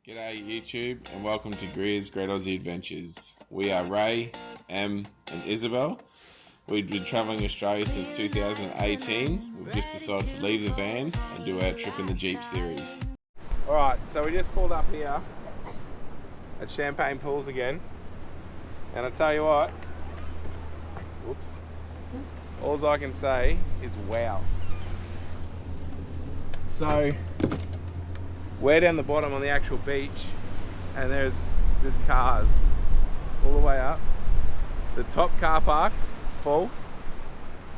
G'day YouTube and welcome to Greer's Great Aussie Adventures. We are Ray, Em and Isabel. We've been travelling Australia since 2018. We've just decided to leave the van and do our trip in the Jeep series. Alright, so we just pulled up here at Champagne Pools again. And I tell you what, whoops, all I can say is wow. So we're down the bottom on the actual beach and there's cars all the way up. The top car park, full.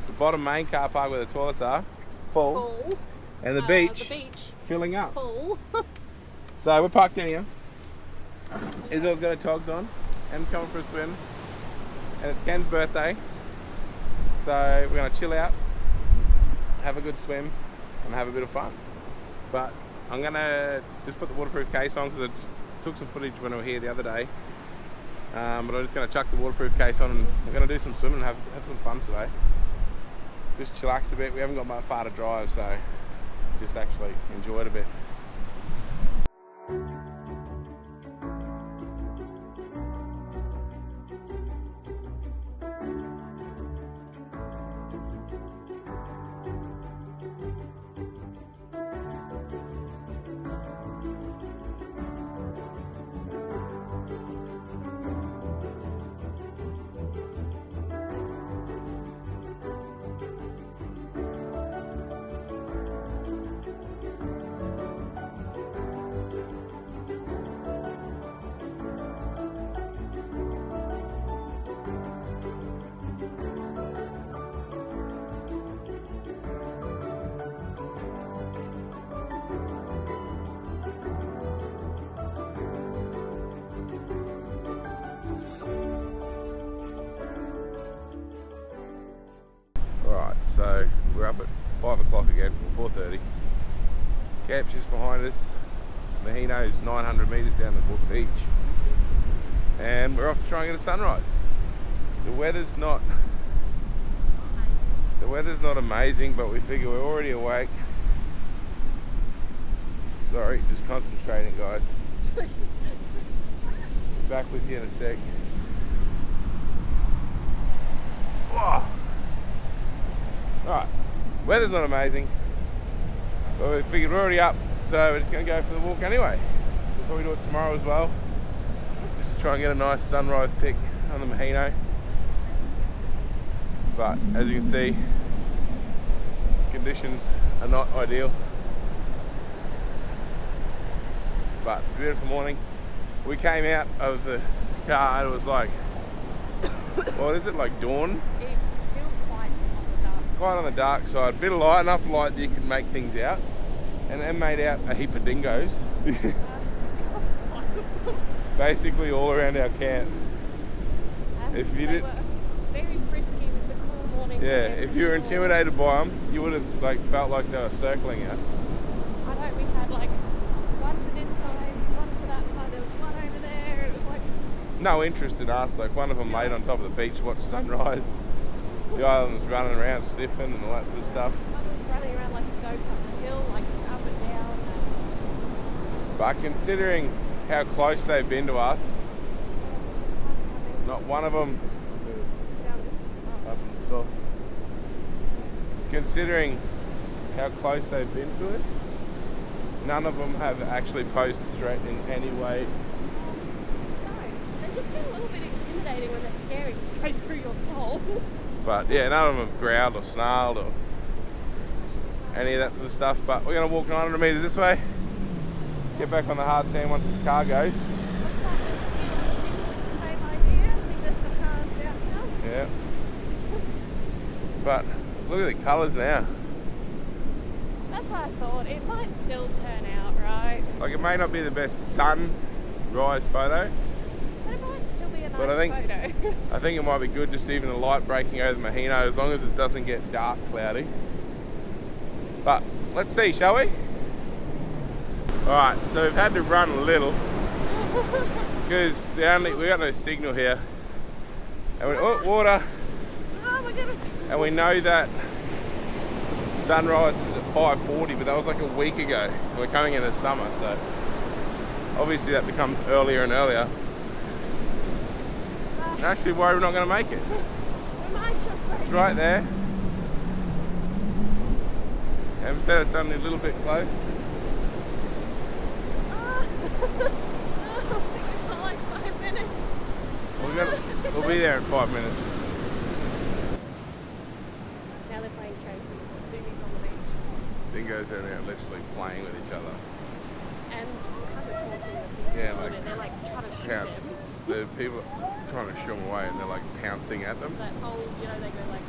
The bottom main car park where the toilets are, full. And the beach filling up. Full. So we're parked down here. Israel's got her togs on. Em's coming for a swim. And it's Ken's birthday. So we're gonna chill out, have a good swim and have a bit of fun. But I'm gonna just put the waterproof case on because I took some footage when we were here the other day. But I'm just gonna chuck the waterproof case on and we're gonna do some swimming and have some fun today. Just chillax a bit. We haven't got much far to drive, so just actually enjoy it a bit. Alright, so we're up at 5 o'clock again, or 4:30. Camp's just behind us. Mahino's 900 metres down the beach. And we're off to try and get a sunrise. The weather's not amazing, but we figure we're already awake. Sorry, just concentrating, guys. Back with you in a sec. Whoa. Alright, weather's not amazing, but we figured we're already up, so we're just going to go for the walk anyway. We'll probably do it tomorrow as well, just to try and get a nice sunrise pic on the Mahino. But as you can see, conditions are not ideal, but it's a beautiful morning. We came out of the car and it was like, what is it, like dawn? Quite on the dark side, bit of light, enough light that you can make things out. And then made out a heap of dingoes. Basically all around our camp. If you did, very frisky with the cool morning. Yeah, if you were intimidated by them, you would have felt like they were circling out. I know we had one to this side, one to that side. There was one over there. It was like no interest in us. Like one of them laid on top of the beach, watched sunrise. The island was running around sniffing and all that sort of stuff. Others running around like a goat up the hill, like just up and down. But considering how close they've been to us, not one of them down this up in the south. Considering how close they've been to us, none of them have actually posed a threat in any way. No, they just get a little bit intimidating when they're staring straight through your soul. But yeah, none of them have growled or snarled or any of that sort of stuff. But we're going to walk 900 metres this way, get back on the hard sand once this car goes. Same idea. I think there's some cars down here. Yeah. But look at the colours now. That's what I thought. It might still turn out, right? Like it may not be the best sunrise photo, But it might still be a nice but photo. I think it might be good just even the light breaking over the Mahino as long as it doesn't get dark cloudy. But let's see, shall we? Alright, so we've had to run a little because we got no signal here. And water. Oh my goodness. And we know that sunrise is at 5:40, but that was like a week ago. We're coming into summer, so obviously that becomes earlier and earlier. And actually, why are we not going to make it? We might just make It's right there. Em said it's only a little bit close. We've got like 5 minutes. We'll be there in 5 minutes. Now they're playing chases. Zoomies on the beach. Dingoes are there literally playing with each other. And kind of taunting the people. Yeah, like they're like trying to shoot Pounce. them. The people trying to shoo them away and they're like pouncing at them. That whole, you know, they go like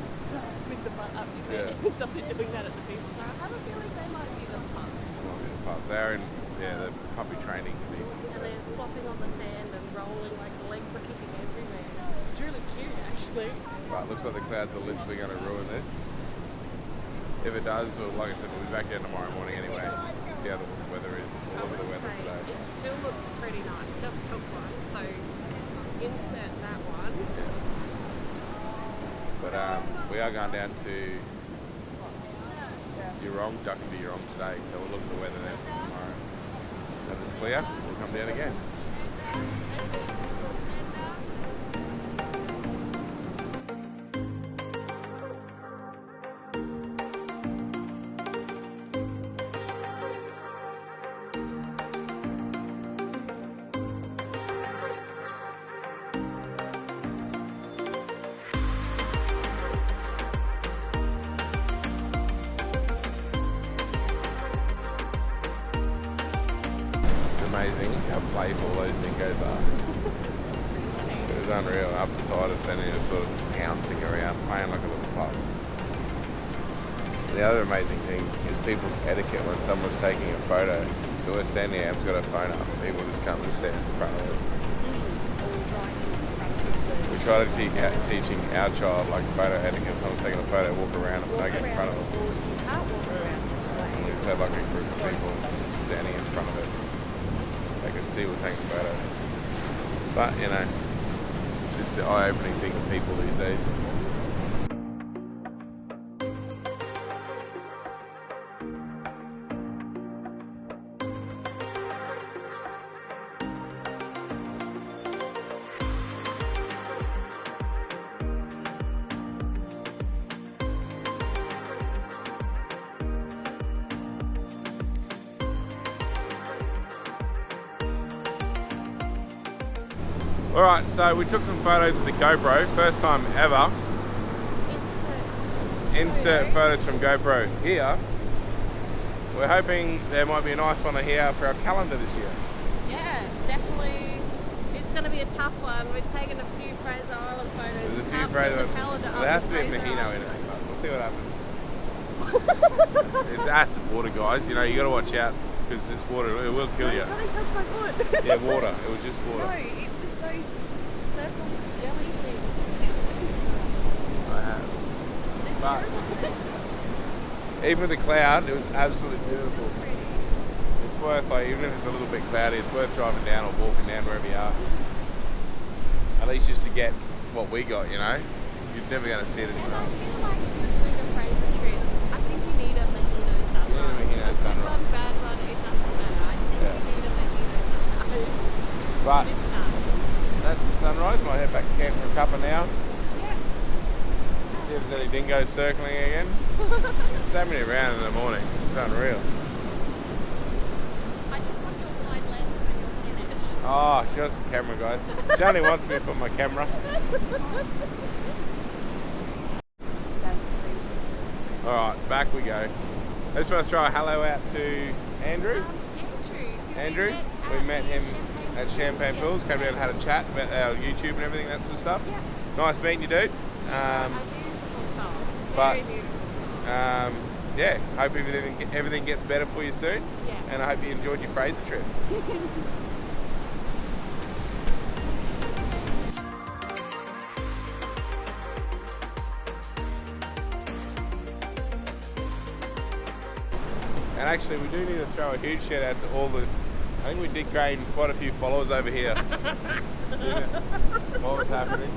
with the butt up in there. So they're doing that at the people. So I have a feeling they might be the pups. They're in the puppy training season. And they're flopping on the sand and rolling like the legs are kicking everywhere. It's really cute actually. But it looks like the clouds are literally going to ruin this. If it does, well, like I said, we'll be back here tomorrow morning anyway. See how the weather is. We'll look at the weather today. It still looks pretty nice. Just took one, so insert that one. Yeah. But we are going down to ducking to Eurong today, so we'll look at the weather then for tomorrow. If it's clear, we'll come down again. Amazing how playful those dingoes are. It was unreal. Up beside us and they're sort of pouncing around, playing like a little pup. The other amazing thing is people's etiquette when someone's taking a photo. So we're standing there, I've got a phone up, people just come and stand in front of us. We try to teaching our child like photo etiquette. Someone's taking a photo, walk around and don't get in front of them. You can't walk around this way. And we just had like a group of people standing in front of us. They could see we're taking photos. But, you know, it's just the eye-opening thing for people these days. Alright, so we took some photos with the GoPro, first time ever. Insert photos from GoPro here. We're hoping there might be a nice one here for our calendar this year. Yeah, definitely. It's going to be a tough one. We're taking a few Fraser Island photos. There's a We few can't Fraser. fill the calendar up There has with to be a Fraser mojito in Island. it, but we'll see what happens. It's acid water, guys. You know, you got to watch out because this water, it will kill you. Something touched my foot. Yeah, water. It was just water. No, it was those circle jelly things. I have. They're But terrible. even with the cloud, it was absolutely beautiful. It's worth, like, even if it's a little bit cloudy, it's worth driving down or walking down wherever you are. At least just to get what we got, you know. You're never going to see it And I anywhere else. feel like if you're doing a Fraser trip, I think you need a mojito sunrise. Yeah, mojito a good sunrise. one, bad one, it doesn't matter. I think Yeah. you need a mojito sunrise. But It's nuts. that's the sunrise. Might head back to camp for a couple now. Yeah. See if there's any dingoes circling again. There's so many around in the morning. It's unreal. I just want your wide lens when you're finished. Oh, she wants the camera, guys. She only wants me to put my camera. Alright, back we go. I just want to throw a hello out to Andrew. Andrew. We met him at Champagne Pools. Came down and had a chat about our YouTube and everything, that sort of stuff. Yeah. Nice meeting you, dude. A beautiful song. but- Very beautiful song. Yeah, hope everything gets better for you soon. Yeah. And I hope you enjoyed your Fraser trip. And actually, we do need to throw a huge shout out to all the. I think we did gain quite a few followers over here. What was happening?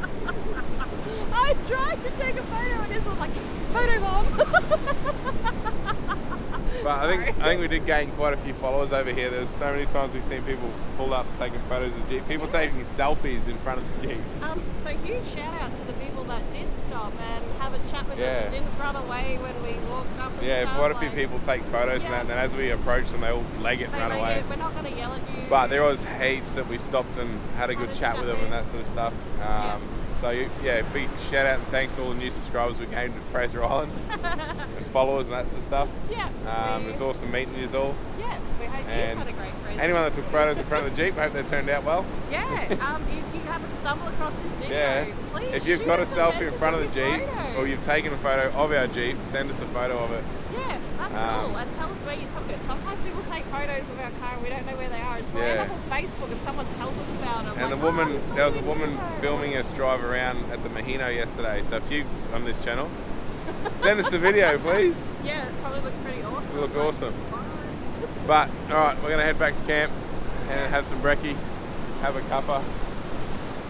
I tried to take a photo and this was like, photo bomb. But I think we did gain quite a few followers over here. There's so many times we've seen people pull up taking photos of the Jeep. People taking selfies in front of the Jeep. So huge shout out to the people that did stop and have a chat with us and didn't run away when we walked up and stuff. Quite a few people take photos and that, and then as we approach them, they all leg it and run away. We're not going to yell at you. But there was heaps that we stopped and had a good chat with them and that sort of stuff. So big shout out and thanks to all the new subscribers we gained at Fraser Island and followers and that sort of stuff. It was awesome meeting you all. Yeah, we hope you had a great Fraser. Anyone that took photos in front of the Jeep, I hope they turned out well. Yeah, if you happen to stumble across this video, please if you've got a selfie in front of the Jeep photo. or you've taken a photo of our Jeep, send us a photo of it. Yeah, that's cool. And tell us where you took it. Sometimes people take photos of our car and we don't know where they are until we end up on Facebook and someone tells us about it. And there was a woman filming us drive around at the Mahino yesterday. So if you on this channel, send us the video, please. Yeah, it probably looked pretty awesome. It looked awesome. But all right, we're gonna head back to camp and have some brekkie, have a cuppa.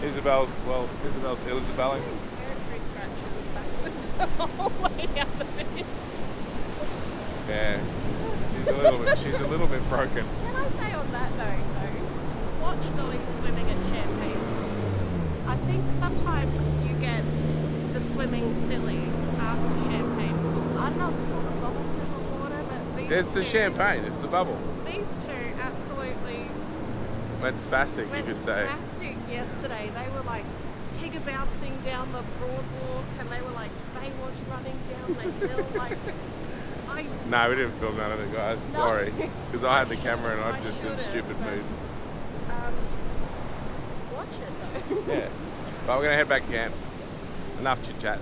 Isabel's Isabelling. Territory scratches backwards the whole way down the bit. Yeah, she's a little bit broken. Can I say on that note though, watch going swimming at Champagne Pools. I think sometimes you get the swimming sillies after Champagne Pools. I don't know if it's all the bubbles in the water, but these It's the champagne, it's the bubbles. These two absolutely went spastic, you could say. Spastic yesterday. They were like Tigger bouncing down the boardwalk and they were like Baywatch running down the hill like No, we didn't film none of it, guys. No. Sorry. Because I had the camera and I'm just in a should've, stupid but, mood. Watch it though. Yeah. But we're going to head back to camp. Enough chit chat.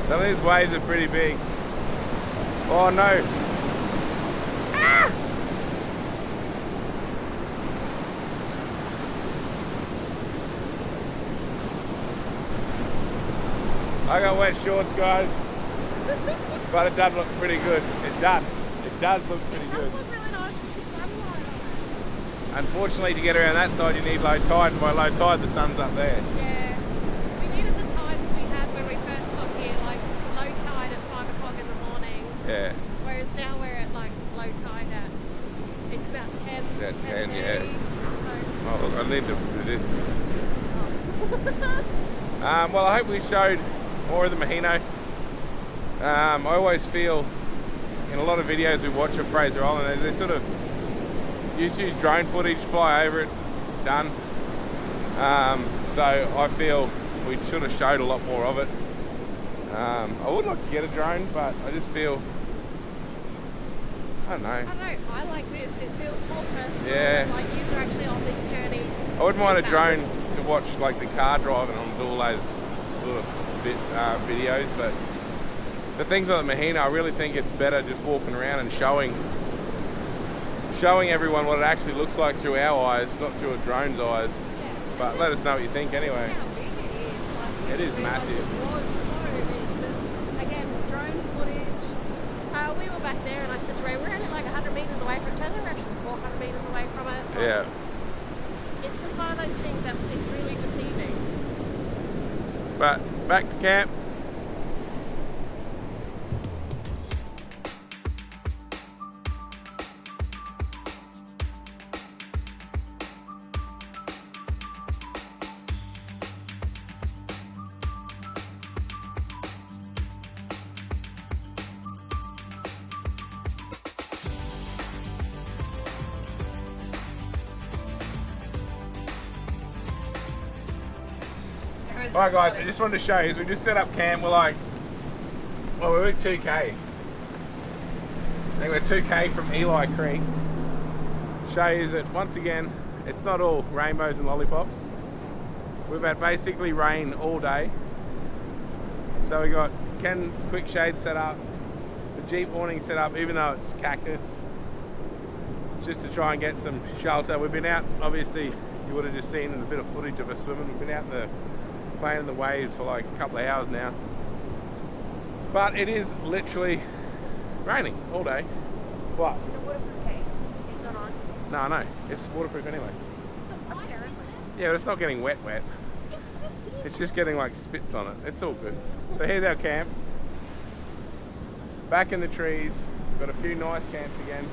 Some of these waves are pretty big. Oh no! Ah! I got wet shorts, guys, but it does look pretty good. It does look pretty good. It does look really nice with the sunlight on it. Unfortunately, to get around that side, you need low tide, and by low tide, the sun's up there. Yeah, we needed the tides we had when we first got here, like low tide at 5 o'clock in the morning. Yeah. Whereas now we're at like low tide at, it's about 10. Yeah, 10, yeah. So. Oh, look, I need to do this. Well, I hope we showed more of the Mahino. I always feel in a lot of videos we watch of Fraser Island, they sort of use drone footage, fly over it, done. So I feel we should have showed a lot more of it. I would like to get a drone, but I just feel, I don't know. I like this. It feels more personal. Yeah. Like you're actually on this journey. I wouldn't mind a drone to watch like the car driving on all those sort of videos, but the things like the Mahino, I really think it's better just walking around and showing everyone what it actually looks like through our eyes, not through a drone's eyes. Yeah. But let us know what you think anyway. How big it is. Like, It is massive. It was so big. There's, again, drone footage. We were back there and I said to Ray, we're only like 100 metres away from it. Turns out we're actually 400 metres away from it. Like, Yeah. It's just one of those things that is really deceiving. But back to camp. Alright guys, I just wanted to show you, we just set up camp, we're like, well we're at 2k. I think we're 2k from Eli Creek. Show you that once again, it's not all rainbows and lollipops. We've had basically rain all day. So we got Ken's quick shade set up, the Jeep awning set up, even though it's cactus, just to try and get some shelter. We've been out, obviously, you would have just seen a bit of footage of us swimming. We've been out in the playing in the waves for like a couple of hours now. But it is literally raining all day. What? The waterproof case is not on. No, I know. It's waterproof anyway. Apparently. Yeah, but it's not getting wet. It's just getting like spits on it. It's all good. So here's our camp. Back in the trees. Got a few nice camps again.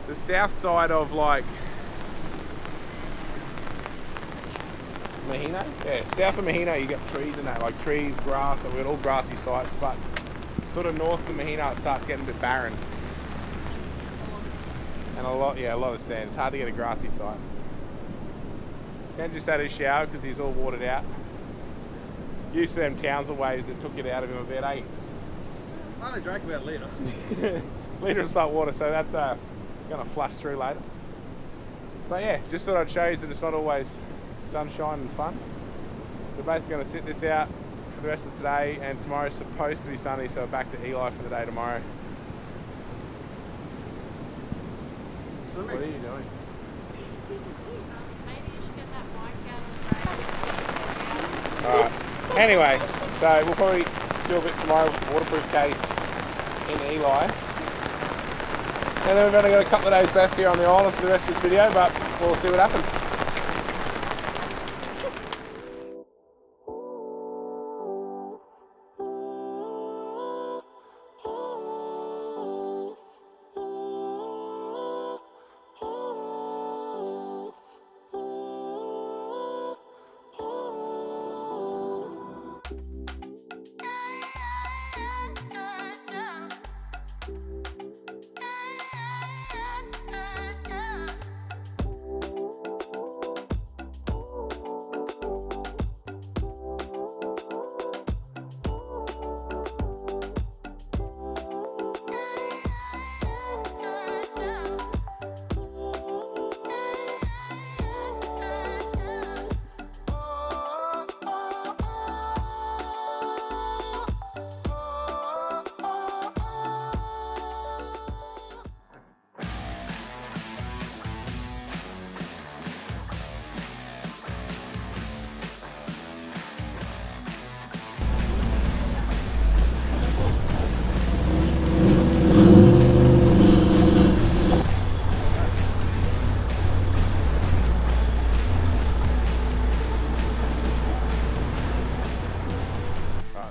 The south side of like Mahino? Yeah, south of Mahino you get trees and that, like trees, grass, and we've got all grassy sites, but sort of north of Mahino it starts getting a bit barren. And a lot of sand. It's hard to get a grassy site. Ken just had his shower because he's all watered out. Used to them Townsville waves that took it out of him a bit, eh? I only drank about a litre. Litre of salt water, so that's going to flush through later. But yeah, just thought I'd show you that it's not always sunshine and fun. We're basically going to sit this out for the rest of today, and tomorrow's supposed to be sunny, so we're back to Eli for the day tomorrow. Swimming. What are you doing? Maybe you should get that mic out of the Alright, anyway, so we'll probably do a bit tomorrow with the waterproof case in Eli. And then we've only got a couple of days left here on the island for the rest of this video, but we'll see what happens.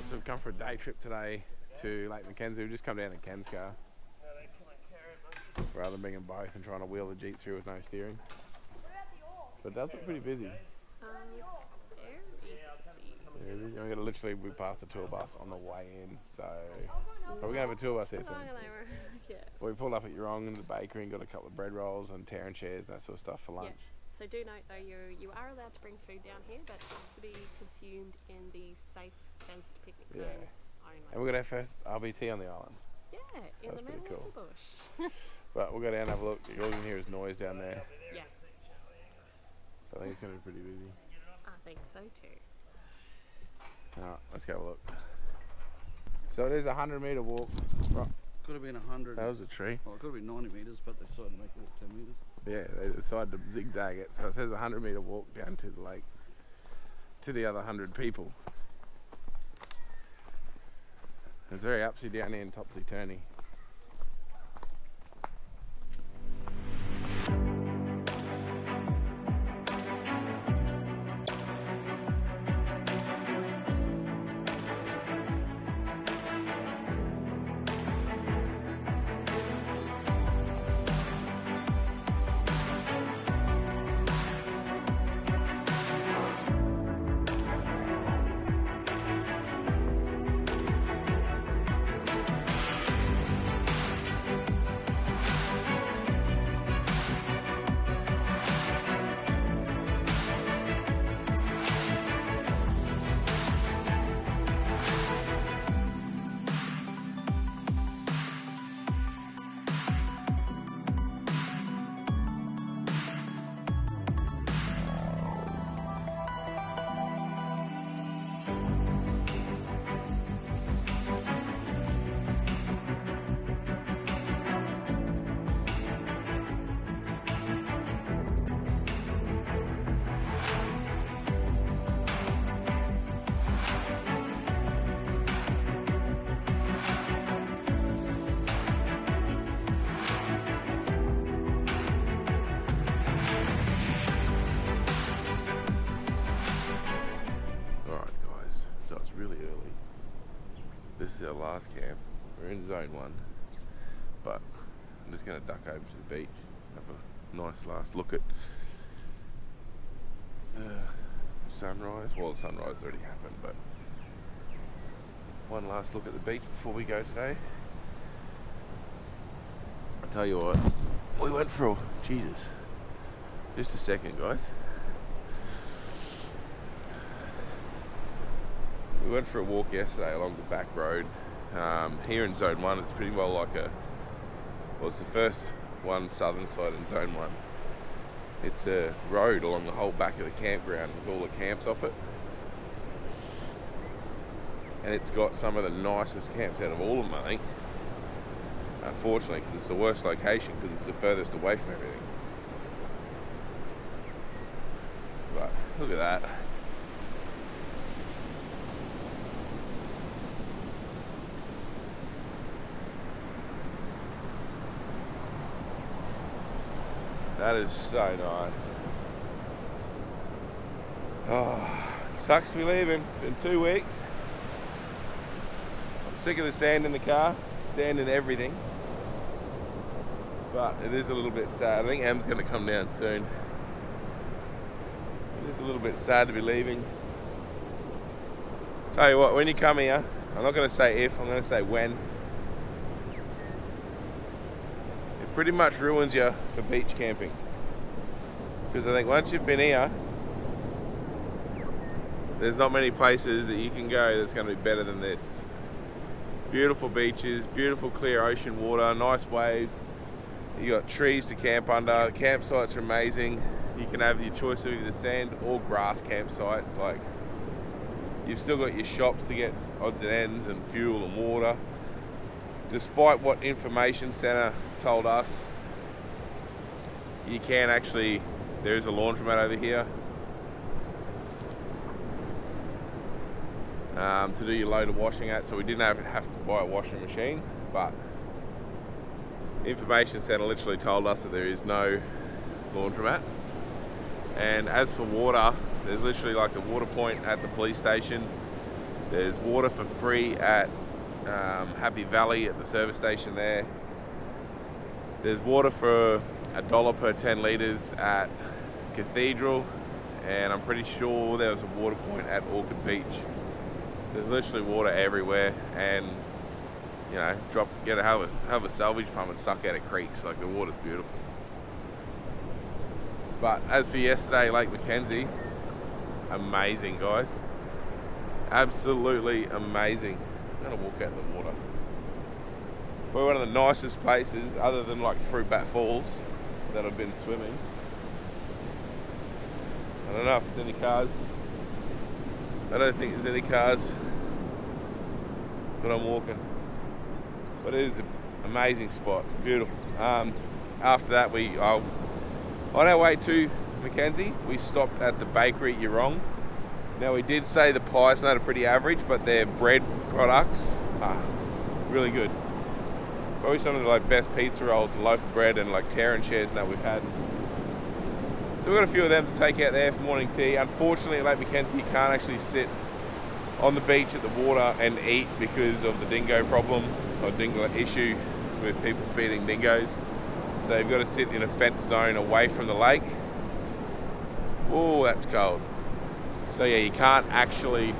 So we've come for a day trip today to Lake Mackenzie. We've just come down in Ken's car rather than being in both and trying to wheel the Jeep through with no steering. But it does look pretty busy. very busy. We're going to literally be past the tour bus on the way in, so we're going to have a tour bus here soon. Yeah. We pulled up at Yorong in the bakery and got a couple of bread rolls and tearing chairs and that sort of stuff for lunch. Yeah. So do note though, you are allowed to bring food down here, but it has to be consumed in the safe fenced picnic Yeah. zones only. And we're going to have first RBT on the island. Yeah, in That's the pretty middle cool. of the bush. But we'll go down and have a look. All you can hear is noise down there. Yeah, So I think it's going to be pretty busy. I think so too. Alright, let's go have a look. So it is a 100-metre walk. Right. Could have been 100. That was a tree. Well, it could have been 90 metres, but they decided to make it walk 10 metres. Yeah, they decided to zigzag it. So it says a 100-metre walk down to the lake to the other 100 people. It's very upsy downy and topsy turny. This is our last camp. We're in zone 1, but I'm just going to duck over to the beach, have a nice last look at sunrise. Well, the sunrise already happened, but one last look at the beach before we go today. I'll tell you what, we went for Jesus. Just a second, guys. We went for a walk yesterday along the back road. Here in Zone 1, it's pretty well like it's the first one southern side in Zone 1. It's a road along the whole back of the campground with all the camps off it. And it's got some of the nicest camps out of all of them, I think. Unfortunately, because it's the worst location, because it's the furthest away from everything. But look at that. That is so nice. Oh, sucks to be leaving. It's been 2 weeks. I'm sick of the sand in the car, sand in everything. But it is a little bit sad. I think Em's going to come down soon. It is a little bit sad to be leaving. Tell you what, when you come here, I'm not going to say if, I'm going to say when. It pretty much ruins you for beach camping. Because I think once you've been here, there's not many places that you can go that's going to be better than this. Beautiful beaches, beautiful clear ocean water, nice waves. You got trees to camp under. The campsites are amazing. You can have your choice of either sand or grass campsites. Like, you've still got your shops to get odds and ends and fuel and water. Despite what information centre told us, you can actually, there is a laundromat over here to do your load of washing at, so we didn't have to buy a washing machine, but the information centre literally told us that there is no laundromat. And as for water, there's literally like the water point at the police station. There's water for free at Happy Valley at the service station there. There's water for $1 per 10 litres at Cathedral, and I'm pretty sure there was a water point at Orchid Beach. There's literally water everywhere, and you know, have a salvage pump and suck out of creeks. Like, the water's beautiful. But as for yesterday, Lake Mackenzie, amazing, guys. Absolutely amazing. I'm gonna walk out in the water. We're one of the nicest places, other than like Fruit Bat Falls, that I've been swimming. I don't know if there's any cars. I don't think there's any cars, but I'm walking. But it is an amazing spot, beautiful. After that, on our way to Mackenzie, we stopped at the bakery at Yurong. Now, we did say the pies are pretty average, but their bread products are really good. Probably some of the like best pizza rolls and loaf of bread and like tear and shares that we've had. So we've got a few of them to take out there for morning tea. Unfortunately, at Lake Mackenzie, you can't actually sit on the beach at the water and eat because of the dingo problem or dingo issue with people feeding dingoes. So you've got to sit in a fenced zone away from the lake. Oh, that's cold. So yeah, you can't actually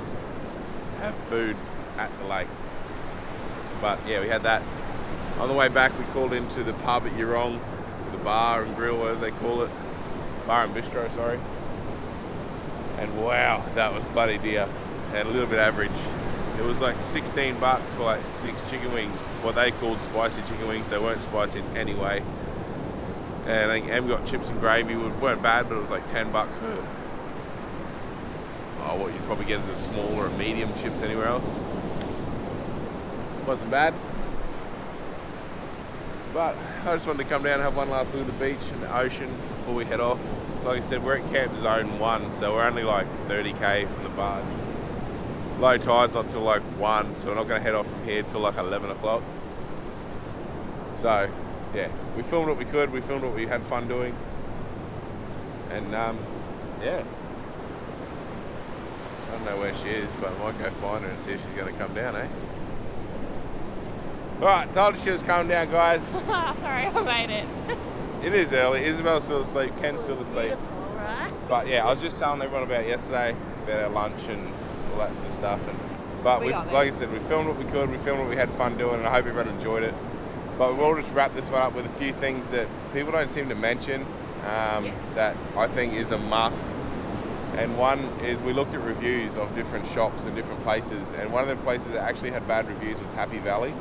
have food at the lake. But yeah, we had that. On the way back, we called into the pub at Yurong, the bar and grill, whatever they call it. Bar and bistro, sorry. And wow, that was bloody dear. And a little bit average. It was like $16 for like 6 chicken wings, what they called spicy chicken wings. They weren't spicy in any way. And I think Em got chips and gravy, weren't bad, but it was like $10 for what you'd probably get as a small or a medium chips anywhere else. Wasn't bad. But I just wanted to come down and have one last look at the beach and the ocean before we head off. Like I said, we're at Camp Zone 1, so we're only like 30k from the barge. Low tide's not till like 1, so we're not going to head off from here till like 11 o'clock. So, yeah, we filmed what we could, we filmed what we had fun doing. And, yeah. I don't know where she is, but I might go find her and see if she's going to come down, eh? Alright, told you she was coming down, guys. Sorry, I made it. It is early. Isabel's still asleep. Ken's still asleep. Beautiful, right? But yeah, I was just telling everyone about yesterday, about our lunch and all that sort of stuff. But We got there. like I said, we filmed what we could, we filmed what we had fun doing, and I hope everyone enjoyed it. But we'll just wrap this one up with a few things that people don't seem to mention that I think is a must. And one is we looked at reviews of different shops and different places, and one of the places that actually had bad reviews was Happy Valley.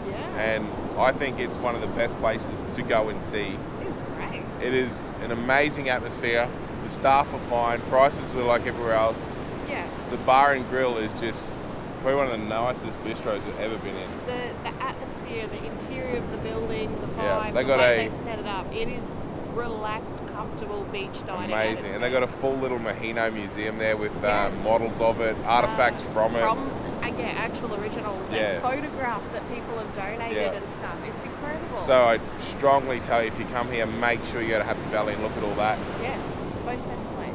Yeah. And I think it's one of the best places to go and see. It was great. It is an amazing atmosphere. The staff are fine. Prices were like everywhere else. Yeah. The bar and grill is just probably one of the nicest bistros we've ever been in. The atmosphere, the interior of the building, the vibe, Yeah, they the got way they've set it up. It is relaxed, comfortable beach dining. at Amazing. its And they got a best. full little Mahino museum there with Yeah. models of it, artifacts from it. Yeah, actual originals Yeah. and photographs that people have donated Yeah. and stuff. It's incredible. So I strongly tell you, if you come here, make sure you go to Happy Valley and look at all that. yeah, most definitely.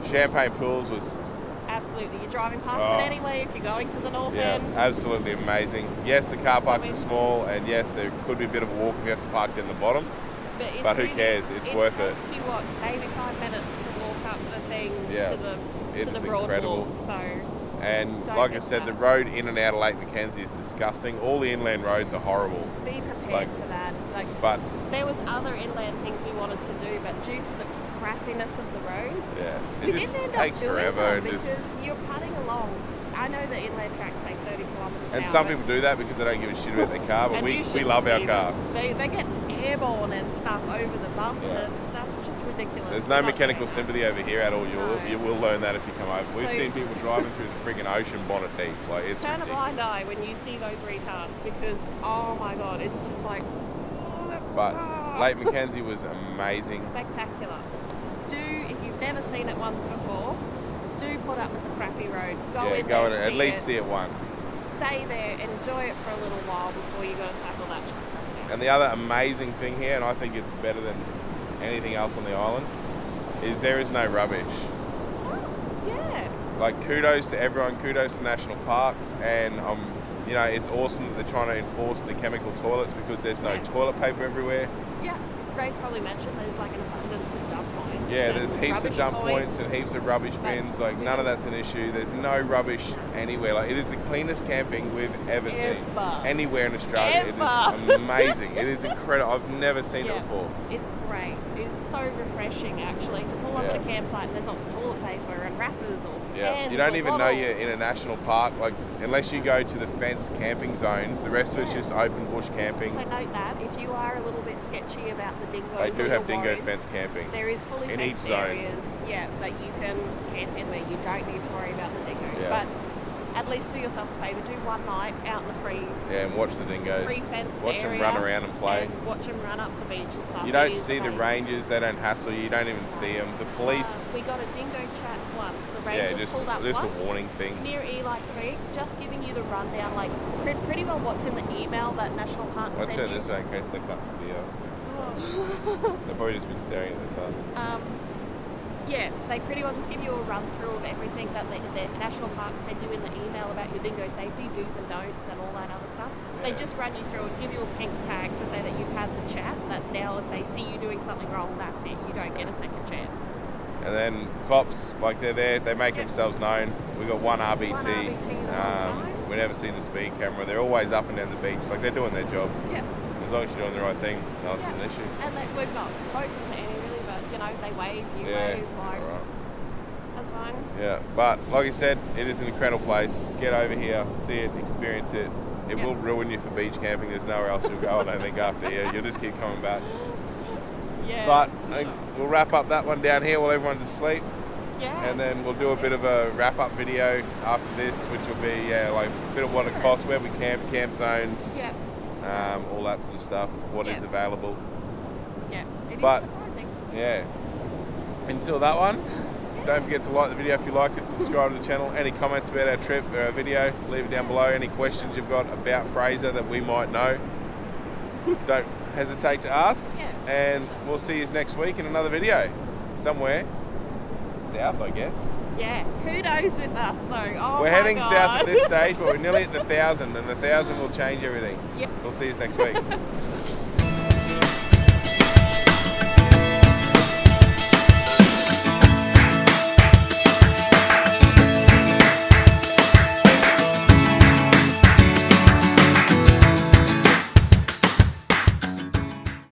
Champagne Pools was, Absolutely. You're driving past Oh. it anyway if you're going to the north yeah, end. absolutely amazing. Yes, the car parks are Swimming. small, and yes, there could be a bit of a walk if you have to park in the bottom. It's But who really- cares? It's worth it. It takes you, what, maybe 5 minutes to walk up the thing Yeah. to It the is broad incredible. walk. So, And Don't like I miss said, that. the road in and out of Lake Mackenzie is disgusting. All the inland roads are horrible. be prepared Like- for that. Like, But there was other inland things we wanted to do, but due to the crappiness of the roads, yeah, we it just didn't end takes up doing forever. them And because just you're putting along. I know the inland tracks say 30 kilometres an and hour. some but- people do that because they don't give a shit about their car. But and you we should love our see car. them. They get airborne and stuff over the bumps, Yeah. and that's just ridiculous. There's We're no not mechanical doing that. sympathy over here at all. No. You will learn that if you come over. We've So- seen people driving through the freaking ocean bonnet deep. Like it's Turn a ridiculous. blind eye when you see those retards because, oh my god, it's just like, oh, that poor But car. Lake Mackenzie was amazing. Spectacular. If you've never seen it once before, do put up with the crappy road. Go Yeah, in go there, in and at see least it, see it once. stay there, enjoy it for a little while before you go and tackle that truck. And the other amazing thing here, and I think it's better than anything else on the island, is there is no rubbish. Oh, yeah. Like kudos to everyone, kudos to national parks, and it's awesome that they're trying to enforce the chemical toilets because there's no Yeah. toilet paper everywhere. Yeah. Ray's probably mentioned there's like an abundance of dump points. Yeah, and there's heaps of rubbish dump points and heaps of rubbish But- bins. Like none of that's an issue. There's no rubbish anywhere. Like it is the cleanest camping we've ever seen Ever. anywhere in Australia. Ever. It is amazing. It is incredible. I've never seen Yeah. it before. It's great. It's so refreshing actually to pull up Yeah. at a campsite and there's not toilet paper and wrappers or Yeah, cans you don't or even know bottles. you're in a national park. Like unless you go to the fenced camping zones, the rest of it's Yeah. just open bush camping. So note that if you are a little bit sketchy about the dingoes, They do or have you're dingo worried, fenced camping. There is fully in each fenced zone. areas, yeah, that you can camp in where you don't need to worry about the dingoes. Yeah. But at least do yourself a favour, do one night out in the free Yeah, and watch the dingoes. free fenced Watch area. them run around and play. And watch them run up the beach and stuff. You It don't is see the amazing. rangers. They don't hassle you. You don't even see them. The police. We got a dingo chat once. The Yeah, rangers just pulled up a once warning thing. near Eli Creek, just giving you the rundown, like pretty well what's in the email that National Park Watch sent it you. this way in case they can't see us. Oh. They've probably just been staring at the sun. Yeah, they pretty well just give you a run through of everything that the National Park send you in the email about your dingo safety, do's and don'ts and all that other stuff. They Yeah. just run you through and give you a pink tag to say that you've had the chat, that now if they see you doing something wrong, that's it. You don't get a second chance. And then cops, like they're there, they make Yeah. themselves known. We got one RBT. One RBT the whole time. We never seen the speed camera. They're always up and down the beach. Like they're doing their job. Yeah. As long as you're doing the right thing, nothing's Yeah. an issue. And we've not spoken to any really, but they wave, you Yeah. wave, like, Alright. that's fine. Yeah, but like I said, it is an incredible place. Get over here, see it, experience it. It Yep. will ruin you for beach camping. There's nowhere else you'll go, I don't think, after here. You'll just keep coming back. Yeah. But for I think sure. we'll wrap up that one down here while everyone's asleep. Yeah. And then we'll do a That's bit it. of a wrap-up video after this, which will be, like a bit of what it costs, where we camp zones, Yeah. all that sort of stuff, what is Yeah. available. Yeah. It is But- surprising. Yeah. Until that one, don't forget to like the video if you liked it, subscribe to the channel. Any comments about our trip or our video, leave it down below. Any questions you've got about Fraser that we might know, don't hesitate to ask. Yeah. And for sure. we'll see you next week in another video somewhere. See south, I guess. Yeah, who knows with us though? Oh We're my heading God. south at this stage, but we're nearly at the 1,000, and the 1,000 will change everything. Yeah. We'll see you next week.